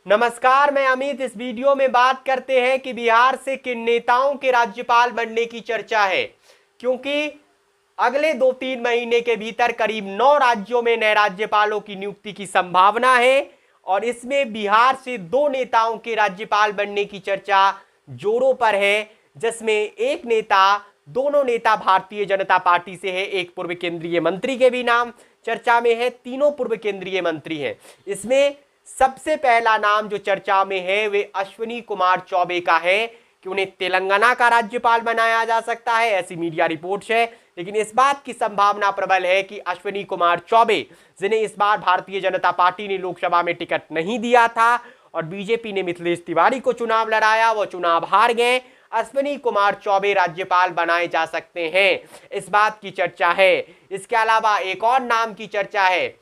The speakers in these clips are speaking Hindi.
नमस्कार, मैं अमित। इस वीडियो में बात करते हैं कि बिहार से किन नेताओं के राज्यपाल बनने की चर्चा है, क्योंकि अगले 2-3 महीने के भीतर करीब 9 राज्यों में नए राज्यपालों की नियुक्ति की संभावना है और इसमें बिहार से 2 नेताओं के राज्यपाल बनने की चर्चा जोरों पर है, जिसमें एक नेता, दोनों नेता भारतीय जनता पार्टी से है। एक पूर्व केंद्रीय मंत्री के भी नाम चर्चा में है, तीनों पूर्व केंद्रीय मंत्री हैं। इसमें सबसे पहला नाम जो चर्चा में है वे अश्विनी कुमार चौबे का है कि उन्हें तेलंगाना का राज्यपाल बनाया जा सकता है, ऐसी मीडिया रिपोर्ट्स है। लेकिन इस बात की संभावना प्रबल है कि अश्विनी कुमार चौबे, जिन्हें इस बार भारतीय जनता पार्टी ने लोकसभा में टिकट नहीं दिया था और बीजेपी ने मिथिलेश तिवारी को चुनाव लड़ाया, वो चुनाव हार गए, अश्विनी कुमार चौबे राज्यपाल बनाए जा सकते हैं, इस बात की चर्चा है। इसके अलावा एक और नाम की चर्चा है,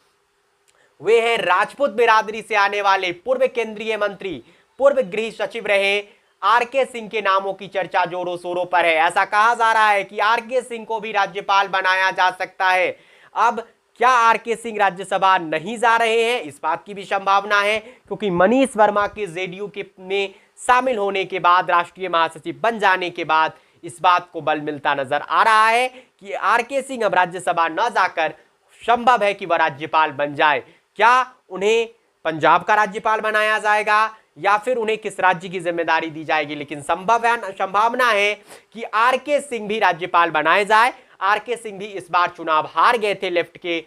वे हैं राजपूत बिरादरी से आने वाले पूर्व केंद्रीय मंत्री, पूर्व गृह सचिव रहे आरके सिंह के नामों की चर्चा जोरों शोरों पर है। ऐसा कहा जा रहा है कि आरके सिंह को भी राज्यपाल बनाया जा सकता है। अब क्या आरके सिंह राज्यसभा नहीं जा रहे हैं, इस बात की भी संभावना है, क्योंकि मनीष वर्मा के जेडीयू के में शामिल होने के बाद, राष्ट्रीय महासचिव बन जाने के बाद इस बात को बल मिलता नजर आ रहा है कि आरके सिंह अब राज्यसभा न जाकर संभव है कि वह राज्यपाल बन जाए। क्या उन्हें पंजाब का राज्यपाल बनाया जाएगा या फिर उन्हें किस राज्य की जिम्मेदारी दी जाएगी, लेकिन संभावना है कि आरके सिंह भी राज्यपाल बनाए जाए। आरके सिंह भी इस बार चुनाव हार गए थे लेफ्ट के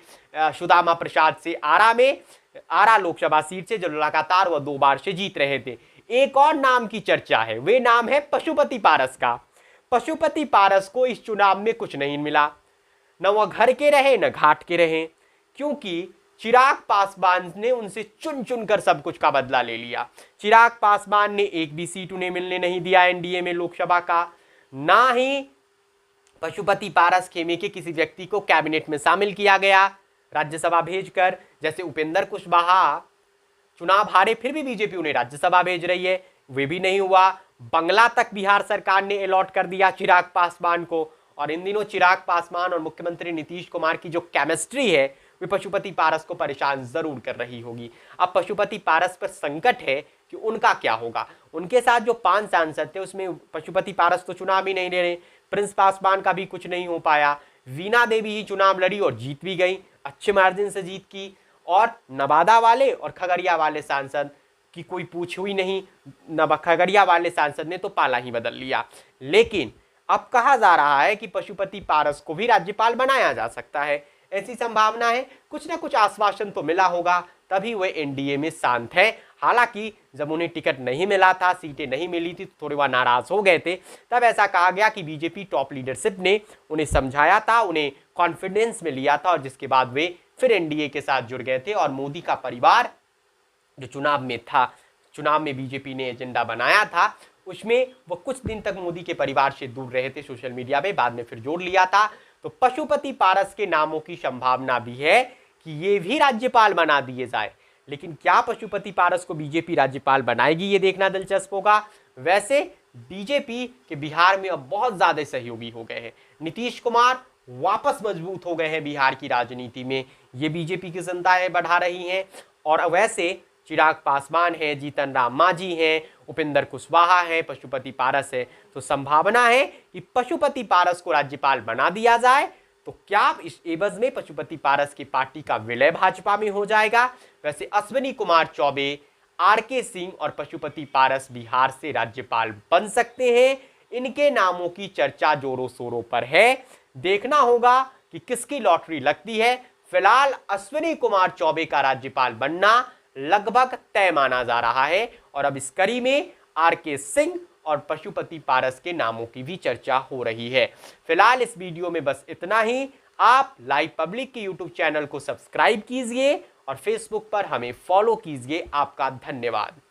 सुदामा प्रसाद से आरा लोकसभा सीट से, जो लगातार वह 2 बार से जीत रहे थे। एक और नाम की चर्चा है, वे नाम है पशुपति पारस का। पशुपति पारस को इस चुनाव में कुछ नहीं मिला, न वह घर के रहे न घाट के रहे, क्योंकि चिराग पासवान ने उनसे चुन चुनकर सब कुछ का बदला ले लिया। चिराग पासवान ने एक भी सीट उन्हें मिलने नहीं दिया एनडीए में लोकसभा का, ना ही पशुपति पारस खेमे के किसी व्यक्ति को कैबिनेट में शामिल किया गया राज्यसभा भेजकर। जैसे उपेंद्र कुशवाहा चुनाव हारे फिर भी बीजेपी उन्हें राज्यसभा भेज रही है, वे भी नहीं हुआ। बंगला तक बिहार सरकार ने अलॉट कर दिया चिराग पासवान को, और इन दिनों चिराग पासवान और मुख्यमंत्री नीतीश कुमार की जो केमिस्ट्री है वे पशुपति पारस को परेशान जरूर कर रही होगी। अब पशुपति पारस पर संकट है कि उनका क्या होगा। उनके साथ जो 5 सांसद थे उसमें पशुपति पारस तो चुनाव ही नहीं ले रहे, प्रिंस पासवान का भी कुछ नहीं हो पाया, वीणा देवी ही चुनाव लड़ी और जीत भी गई, अच्छे मार्जिन से जीत की, और नवादा वाले और खगड़िया वाले सांसद की कोई पूछ हुई नहीं। खगड़िया वाले सांसद ने तो पाला ही बदल लिया। लेकिन अब कहा जा रहा है कि पशुपति पारस को भी राज्यपाल बनाया जा सकता है, ऐसी संभावना है। कुछ ना कुछ आश्वासन तो मिला होगा, तभी वे एनडीए में शांत है। हालांकि जब उन्हें टिकट नहीं मिला था, सीटें नहीं मिली थी, तो थोड़े वह नाराज हो गए थे। तब ऐसा कहा गया कि बीजेपी टॉप लीडरशिप ने उन्हें समझाया था, उन्हें कॉन्फिडेंस में लिया था, और जिसके बाद वे फिर एनडीए के साथ जुड़ गए थे। और मोदी का परिवार जो चुनाव में था, चुनाव में बीजेपी ने एजेंडा बनाया था, उसमें वो कुछ दिन तक मोदी के परिवार से दूर रहे थे सोशल मीडिया पे, बाद में फिर जोड़ लिया था। तो पशुपति पारस के नामों की संभावना भी है कि ये भी राज्यपाल बना दिए जाए। लेकिन क्या पशुपति पारस को बीजेपी राज्यपाल बनाएगी, ये देखना दिलचस्प होगा। वैसे बीजेपी के बिहार में अब बहुत ज्यादा सहयोगी हो गए हैं, नीतीश कुमार वापस मजबूत हो गए हैं बिहार की राजनीति में, ये बीजेपी की चिंताएं बढ़ा रही हैं। और वैसे चिराग पासवान है, जीतन राम मांझी हैं, उपेंद्र कुशवाहा है, पशुपति पारस है, तो संभावना है कि पशुपति पारस को राज्यपाल बना दिया जाए। तो क्या इस एवज में पशुपति पारस की पार्टी का विलय भाजपा में हो जाएगा? वैसे अश्विनी कुमार चौबे, आरके सिंह और पशुपति पारस बिहार से राज्यपाल बन सकते हैं। इनके नामों की चर्चा जोरों शोरों पर है, देखना होगा कि किसकी लॉटरी लगती है। फिलहाल अश्विनी कुमार चौबे का राज्यपाल बनना लगभग तय माना जा रहा है, और अब इस कड़ी में आरके सिंह और पशुपति पारस के नामों की भी चर्चा हो रही है। फिलहाल इस वीडियो में बस इतना ही। आप लाइव पब्लिक के यूट्यूब चैनल को सब्सक्राइब कीजिए और फेसबुक पर हमें फॉलो कीजिए। आपका धन्यवाद।